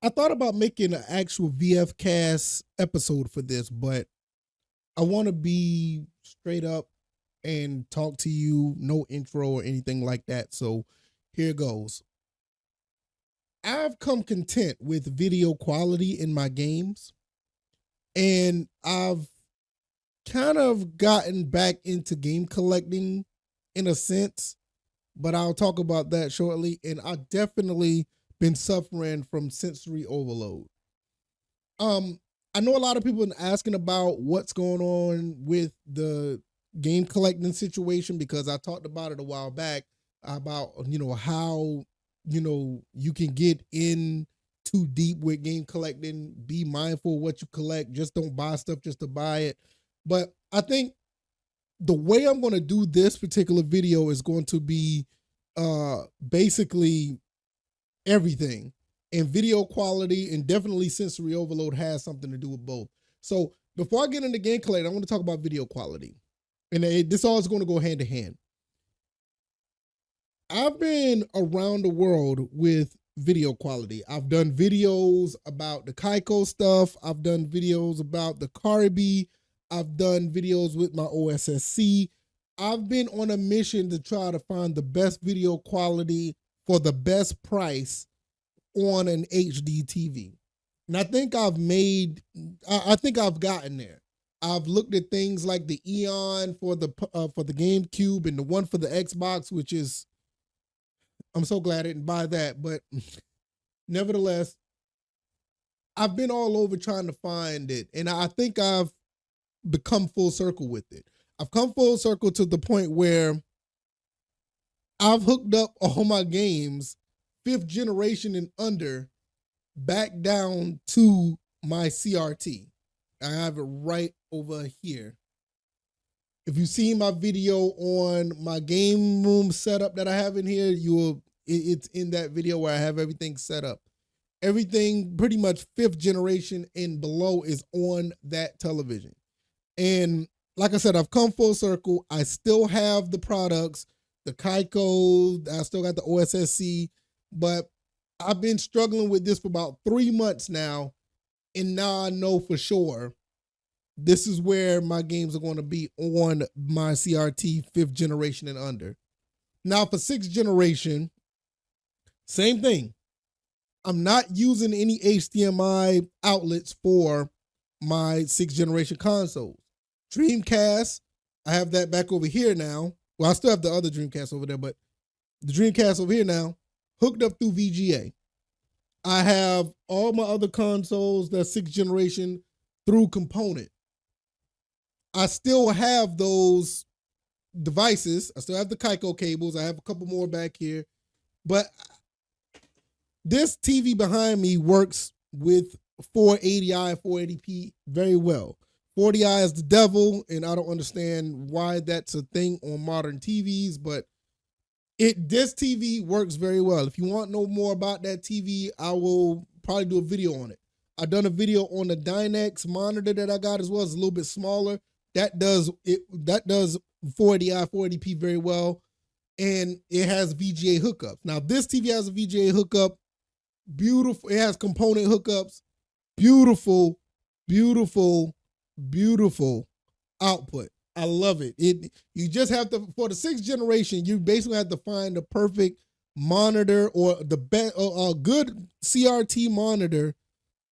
I thought about making an actual VF cast episode for this, but I want to be straight up and talk to you, no intro or anything like that. So here goes. I've come content with video quality in my games, and I've kind of gotten back into game collecting in a sense, but I'll talk about that shortly. And I definitely been suffering from sensory overload. Um, I know a lot of people been asking about what's going on with the game collecting situation because I talked about it a while back about how you can get in too deep with game collecting. Be mindful of what you collect. Just don't buy stuff just to buy it. But I think the way I'm going to do this particular video is going to be basically everything. And video quality and definitely sensory overload has something to do with both. So before I get into game collecting, I want to talk about video quality. And this all is going to go hand to hand. I've been around the world with video quality. I've done videos about the Kaiko stuff. I've done videos about the Karibi. I've done videos with my OSSC. I've been on a mission to try to find the best video quality for the best price on an HD TV. And I think I think I've gotten there. I've looked at things like the Eon for the GameCube and the one for the Xbox, which is, I'm so glad I didn't buy that, but nevertheless, I've been all over trying to find it, and I think I've become full circle with it. I've come full circle to the point where I've hooked up all my games 5th generation and under back down to my CRT. I have it right over here. If you've seen my video on my game room setup that I have in here, it's in that video where I have everything set up. Everything pretty much 5th generation and below is on that television. And like I said, I've come full circle. I still have the products, the Kaiko, I still got the OSSC, but I've been struggling with this for about 3 months now. And now I know for sure this is where my games are going to be on my CRT 5th generation and under. Now for 6th generation, same thing. I'm not using any HDMI outlets for my 6th generation consoles. Dreamcast, I have that back over here now. Well, I still have the other Dreamcast over there, but the Dreamcast over here now, hooked up through VGA. I have all my other consoles that's 6th generation through component. I still have those devices. I still have the Kaiko cables. I have a couple more back here. But this TV behind me works with 480i, 480p very well. 40i is the devil, and I don't understand why that's a thing on modern TVs, but this TV works very well. If you want to know more about that TV, I will probably do a video on it. I've done a video on the Dynex monitor that I got as well. It's a little bit smaller. That does 480i, 480p very well, and it has VGA hookups. Now this TV has a VGA hookup. Beautiful. It has component hookups. Beautiful, beautiful, beautiful output. I love it. You just have to, for the 6th generation, you basically have to find the perfect monitor or the best, a good CRT monitor,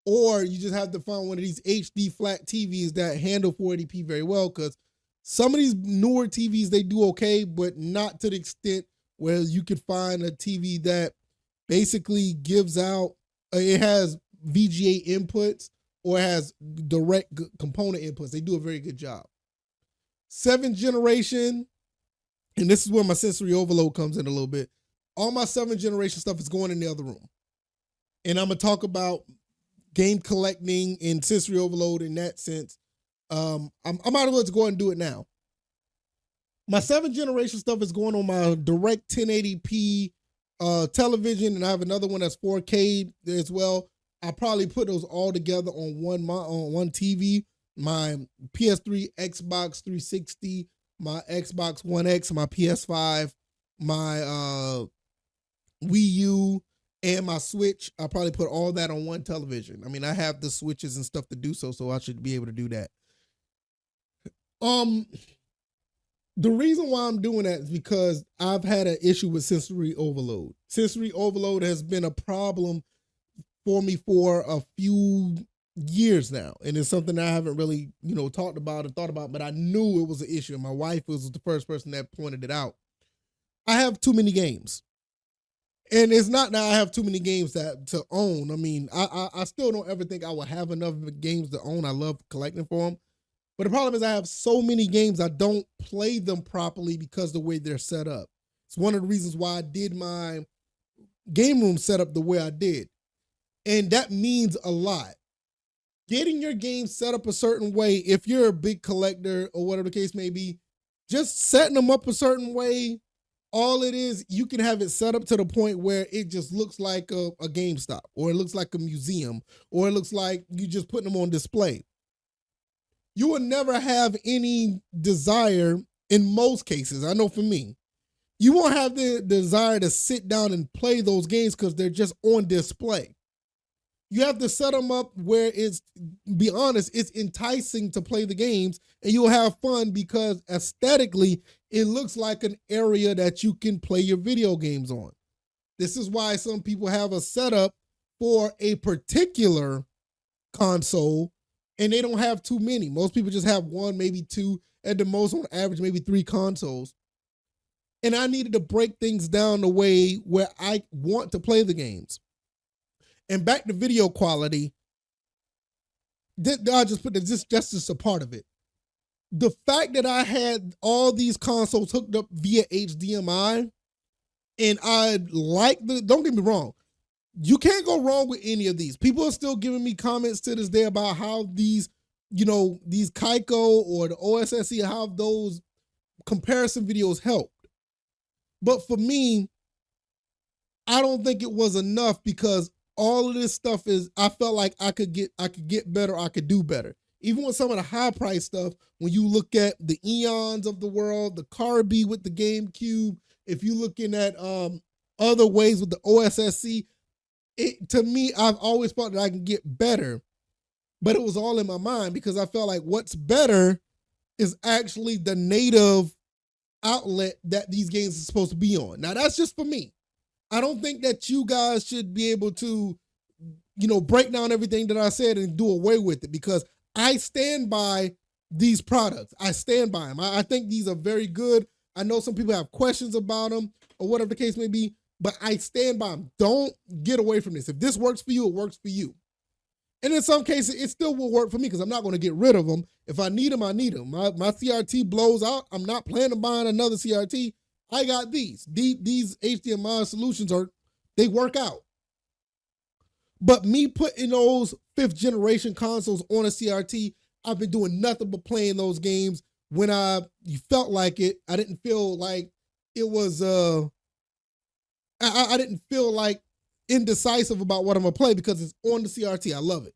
or you just have to find one of these HD flat TVs that handle 480p very well. Because some of these newer TVs, they do okay, but not to the extent where you could find a TV that basically gives out, it has VGA inputs or it has direct component inputs. They do a very good job. 7th generation, and this is where my sensory overload comes in a little bit. All my 7th generation stuff is going in the other room. And I'm going to talk about game collecting and sensory overload in that sense. I might as well just go ahead and do it now. My 7th generation stuff is going on my direct 1080p television, and I have another one that's 4K as well. I probably put those all together on one TV. My PS3, Xbox 360, my Xbox One X, my PS5, my Wii U. and my Switch. I probably put all that on one television. I mean, I have the switches and stuff to do so I should be able to do that. The reason why I'm doing that is because I've had an issue with sensory overload. Sensory overload has been a problem for me for a few years now, and it's something that I haven't really, talked about and thought about, but I knew it was an issue. And my wife was the first person that pointed it out. I have too many games. And it's not that I have too many games to own. I mean, I still don't ever think I will have enough games to own. I love collecting for them. But the problem is I have so many games I don't play them properly because of the way they're set up. It's one of the reasons why I did my game room set up the way I did. And that means a lot. Getting your game set up a certain way, if you're a big collector or whatever the case may be, just setting them up a certain way, all it is, you can have it set up to the point where it just looks like a GameStop, or it looks like a museum, or it looks like you just putting them on display. You will never have any desire, in most cases, I know for me, you won't have the desire to sit down and play those games because they're just on display. You have to set them up where be honest, it's enticing to play the games, and you'll have fun because aesthetically, it looks like an area that you can play your video games on. This is why some people have a setup for a particular console, and they don't have too many. Most people just have one, maybe two, at the most on average, maybe 3 consoles. And I needed to break things down the way where I want to play the games. And back to video quality, I'll just put this, that's just a part of it. The fact that I had all these consoles hooked up via HDMI, and I don't get me wrong, you can't go wrong with any of these. People are still giving me comments to this day about how these Kaiko or the OSSC, how those comparison videos helped. But for me, I don't think it was enough because all of this stuff I felt like I could get better, I could do better. Even with some of the high price stuff, when you look at the Eons of the world, the Kirby with the GameCube, if you're looking at other ways with the OSSC, to me, I've always thought that I can get better, but it was all in my mind because I felt like what's better is actually the native outlet that these games are supposed to be on. Now, that's just for me. I don't think that you guys should be able to, break down everything that I said and do away with it because I stand by these products. I stand by them. I think these are very good. I know some people have questions about them or whatever the case may be, but I stand by them. Don't get away from this. If this works for you, it works for you. And in some cases, it still will work for me because I'm not going to get rid of them. If I need them, I need them. My CRT blows out. I'm not planning on buying another CRT. I got these. These HDMI solutions they work out. But me putting those 5th generation consoles on a CRT, I've been doing nothing but playing those games when you felt like it. I didn't feel like it was, I didn't feel like indecisive about what I'm going to play because it's on the CRT. I love it.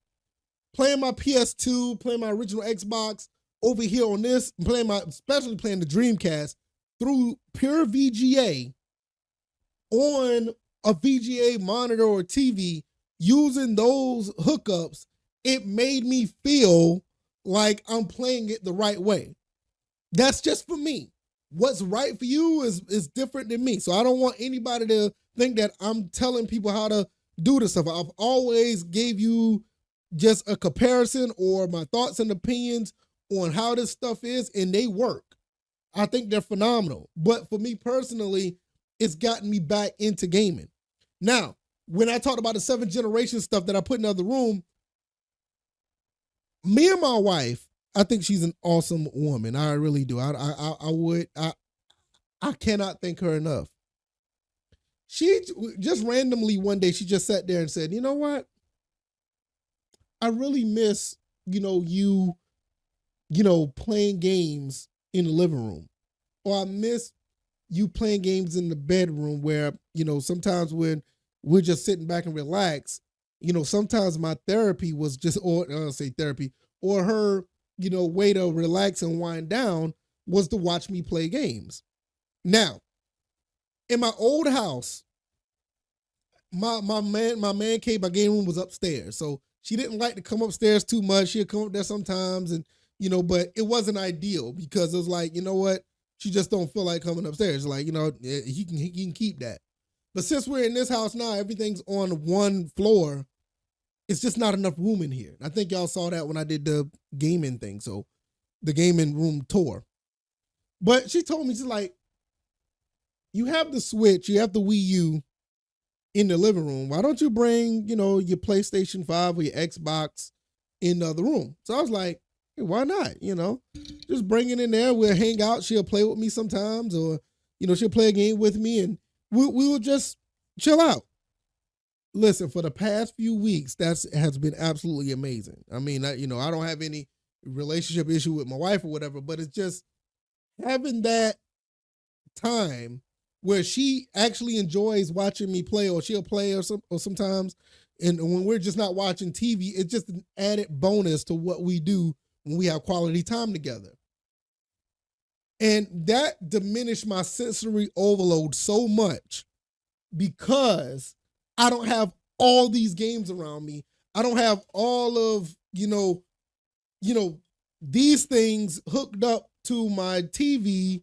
Playing my PS2, playing my original Xbox over here on this, especially playing the Dreamcast through pure VGA on a VGA monitor or TV, using those hookups, it made me feel like I'm playing it the right way. That's just for me. What's right for you is different than me. So I don't want anybody to think that I'm telling people how to do this stuff. I've always gave you just a comparison or my thoughts and opinions on how this stuff is, and they work. I think they're phenomenal. But for me personally, it's gotten me back into gaming. Now, when I talked about the 7th generation stuff that I put in the other room, me and my wife, I think she's an awesome woman. I really do. I cannot thank her enough. She just randomly one day, she just sat there and said, you know what? I really miss, you playing games in the living room. Or I miss you playing games in the bedroom where, sometimes when we're just sitting back and relax, sometimes my therapy was just, or her, way to relax and wind down was to watch me play games. Now, in my old house, my man cave, my game room was upstairs. So she didn't like to come upstairs too much. She'd come up there sometimes, and but it wasn't ideal because it was like, you know what? She just don't feel like coming upstairs. Like, he can keep that. But since we're in this house now, everything's on one floor. It's just not enough room in here. I think y'all saw that when I did the gaming thing. So the gaming room tour. But she told me, she's like, you have the Switch, you have the Wii U in the living room. Why don't you bring, your PlayStation 5 or your Xbox in the other room? So I was like, hey, why not? Just bring it in there. We'll hang out. She'll play with me sometimes, or, she'll play a game with me, and we will just chill out. Listen, for the past few weeks, that has been absolutely amazing. I mean, I don't have any relationship issue with my wife or whatever, but it's just having that time where she actually enjoys watching me play, or she'll play or sometimes, and when we're just not watching TV, it's just an added bonus to what we do when we have quality time together. And that diminished my sensory overload so much because I don't have all these games around me. I don't have all of, these things hooked up to my TV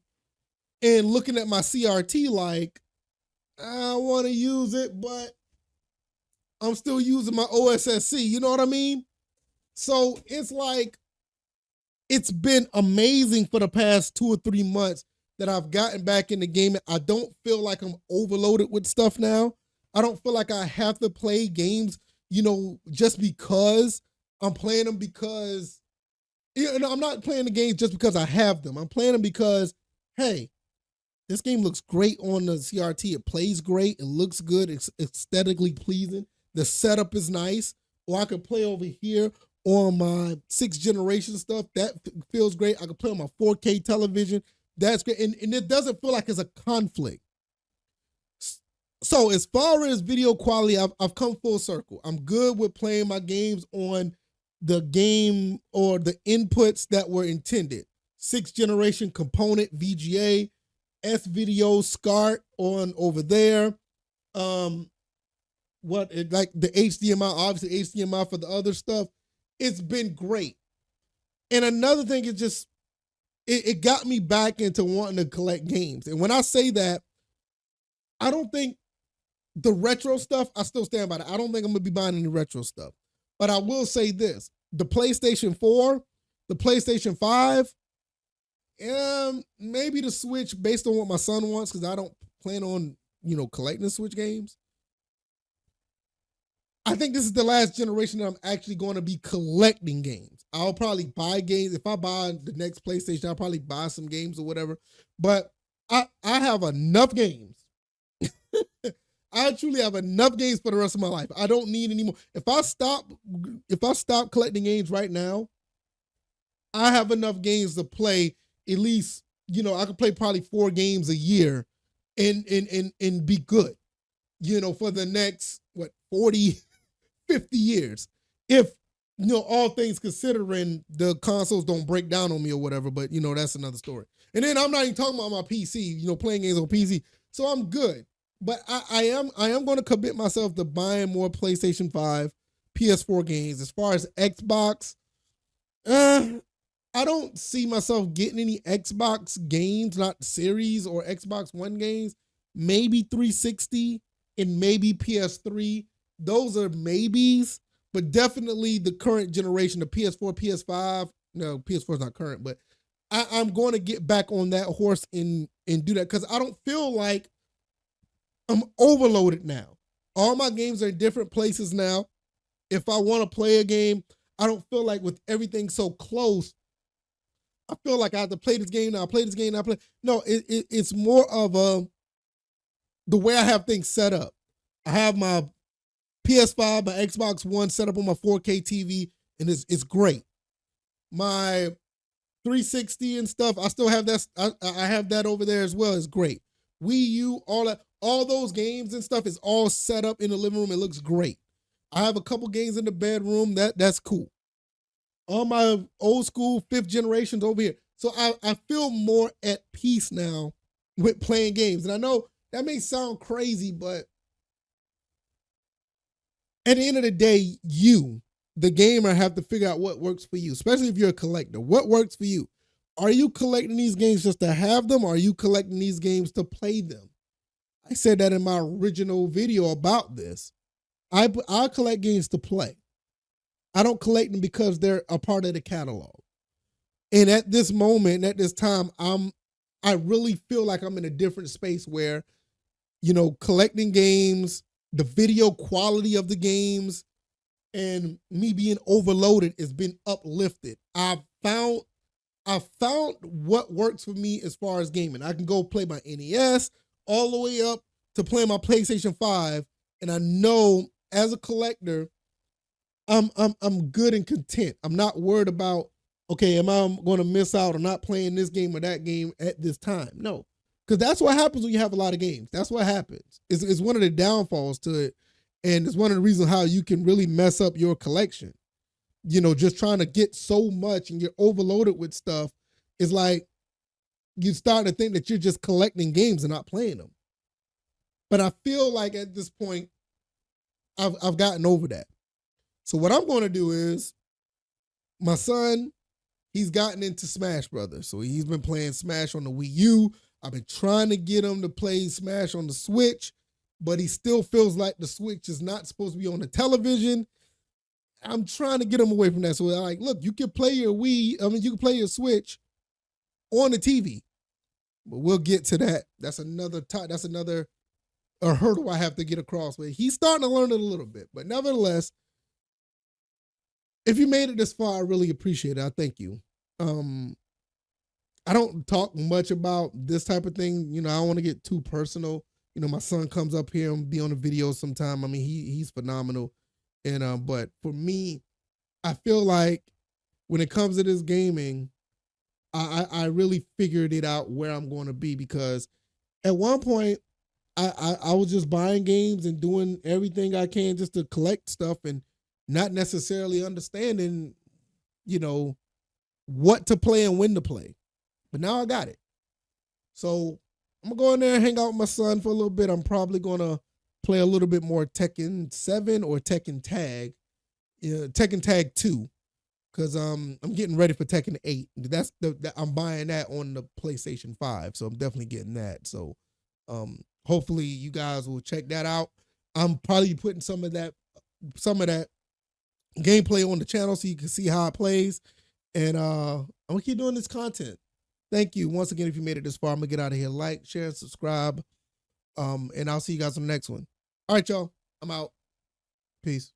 and looking at my CRT like, I want to use it, but I'm still using my OSSC. You know what I mean? So it's like, it's been amazing for the past 2 or 3 months that I've gotten back in the game. I don't feel like I'm overloaded with stuff now. I don't feel like I have to play games, just because I'm playing them because, I'm not playing the games just because I have them. I'm playing them because, hey, this game looks great on the CRT. It plays great. It looks good. It's aesthetically pleasing. The setup is nice. Or I could play over here on my 6th generation stuff. That feels great. I could play on my 4K television. That's great. And it doesn't feel like it's a conflict. So as far as video quality, I've come full circle. I'm good with playing my games on the game or the inputs that were intended. 6th generation component VGA, S-Video, SCART on over there. Like the HDMI, obviously HDMI for the other stuff. It's been great. And another thing is just, it got me back into wanting to collect games. And when I say that, I don't think the retro stuff, I still stand by that. I don't think I'm going to be buying any retro stuff. But I will say this, the PlayStation 4, the PlayStation 5, maybe the Switch based on what my son wants, because I don't plan on, collecting the Switch games. I think this is the last generation that I'm actually going to be collecting games. I'll probably buy games. If I buy the next PlayStation, I'll probably buy some games or whatever. But I have enough games. I truly have enough games for the rest of my life. I don't need any more. If I stop collecting games right now, I have enough games to play at least, I could play probably 4 games a year and be good, for the next, 40, 50 years. If, all things considering the consoles don't break down on me or whatever, but, that's another story. And then I'm not even talking about my PC, playing games on PC. So I'm good. But I am going to commit myself to buying more PlayStation 5, PS4 games. As far as Xbox, I don't see myself getting any Xbox games, not series or Xbox One games. Maybe 360 and maybe PS3. Those are maybes, but definitely the current generation, the PS4, PS5. No, PS4 is not current, but I'm going to get back on that horse and do that because I don't feel like I'm overloaded now. All my games are in different places now. If I want to play a game, I don't feel like with everything so close, I feel like I have to play this game now, play this game now, play. No, it's more of the way I have things set up. I have my PS5, my Xbox One set up on my 4K TV, and it's great. My 360 and stuff, I still have that. I have that over there as well. It's great. Wii U, all those games and stuff is all set up in the living room. It looks great. I have a couple games in the bedroom. That's cool. All my old school 5th generations over here. So I feel more at peace now with playing games. And I know that may sound crazy, but At the end of the day, you, the gamer, have to figure out what works for you, especially if you're a collector. What works for you? Are you collecting these games just to have them, or are you collecting these games to play them? I said that in my original video about this. I collect games to play. I don't collect them because they're a part of the catalog. And at this moment, at this time, I really feel like I'm in a different space where, collecting games, the video quality of the games, and me being overloaded has been uplifted. I found what works for me as far as gaming. I can go play my NES all the way up to playing my PlayStation 5, and I know as a collector, I'm good and content. I'm not worried about, okay, am I going to miss out on not playing this game or that game at this time? No, because that's what happens when you have a lot of games. That's what happens. It's one of the downfalls to it, and it's one of the reasons how you can really mess up your collection. Just trying to get so much and you're overloaded with stuff is like you start to think that you're just collecting games and not playing them. But I feel like at this point, I've gotten over that. So what I'm going to do is, my son, he's gotten into Smash Brothers. So he's been playing Smash on the Wii U. I've been trying to get him to play Smash on the Switch, but he still feels like the Switch is not supposed to be on the television. I'm trying to get him away from that. So I'm like, look, you can play your you can play your Switch on the TV. But we'll get to that. That's another a hurdle I have to get across. But he's starting to learn it a little bit. But nevertheless, if you made it this far, I really appreciate it. I thank you. I don't talk much about this type of thing. I don't want to get too personal. My son comes up here and be on the video sometime. I mean, he's phenomenal. And but for me, I feel like when it comes to this gaming, I really figured it out where I'm going to be, because at one point I was just buying games and doing everything I can just to collect stuff and not necessarily understanding, what to play and when to play. But now I got it. So I'm gonna go in there and hang out with my son for a little bit. I'm probably gonna play a little bit more Tekken 7 or Tekken Tag, Tekken Tag 2, because I'm getting ready for Tekken 8. I'm buying that on the PlayStation 5, so I'm definitely getting that. So hopefully you guys will check that out. I'm probably putting some of that gameplay on the channel so you can see how it plays. And I'm gonna keep doing this content. Thank you once again. If you made it this far, I'm gonna get out of here. Like, share, and subscribe. And I'll see you guys on the next one. All right, y'all. I'm out. Peace.